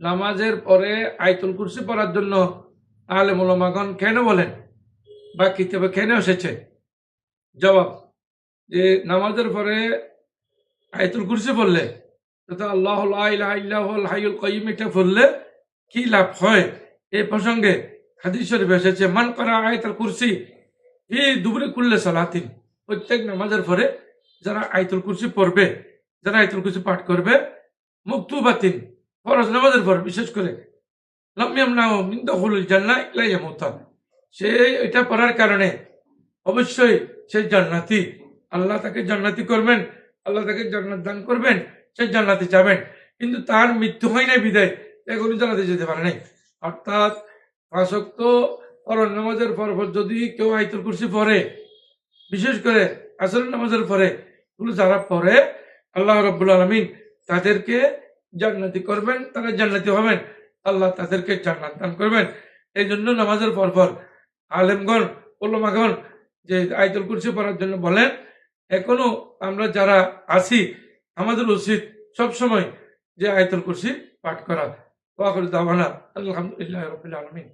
নামাজের পরে আয়াতুল কুরসি পড়ার জন্য আলেম ওলামাগণ কেন বলেন বা কিতাবে কেন এসেছে? জবাব, যে নামাজের পরে আয়াতুল কুরসি পড়লে তথা আল্লাহ লা ইলাহা ইল্লাহুল হাইয়ুল কাইয়্যুম এটা পড়লে কি লাভ হয় এই প্রসঙ্গে হাদিস শরীফে এসেছে, মান করা আয়াতুল কুরসি ফি দুবুরি কুল্লি সালাতিন, প্রত্যেক নামাজের পরে যারা আয়াতুল কুরসি পড়বে, যারা আয়াতুল কুরসি পাঠ করবে, মুকতুবাতিন ফরজ নামাজের পর বিশেষ করে, লাম ইয়ামনাহু মিন দুখুলিল জান্নাহ ইল্লা ইয়ামুতা, সে এটা পড়ার কারণে অবশ্যই সে জান্নাতি, আল্লাহ তাকে জান্নাতি করবেন, আল্লাহ তাকে জান্নাত দান করবেন, সে জান্নাতে যাবেন। কিন্তু তার মৃত্যু হয় নাই বিদায় এখনই জান্নাতে যেতে পারে নাই। অর্থাৎ 5 ওয়াক্ত ফরজ নামাজের পর যদি কেউ আয়াতুল কুরসি পড়ে, বিশেষ করে আসরের নামাজের পরে, এগুলো যারা পড়ে আল্লাহ রাব্বুল আলামিন তাদেরকে জান্নাতি করবেন, তারা জান্নাতি হবেন, আল্লাহ তাদেরকে জান্নাত দান করবেন। এই জন্য নামাজের পর আলেমগণ ওলামাগণ যে আয়াতুল কুরসি পড়ার জন্য বলেন। এখনো আমরা যারা আছি আমাদের উচিত সবসময় যে আয়াতুল কুরসি পাঠ করা। ওয়া আখিরু দাওয়ানা আলহামদুলিল্লাহি রাব্বিল আলামিন।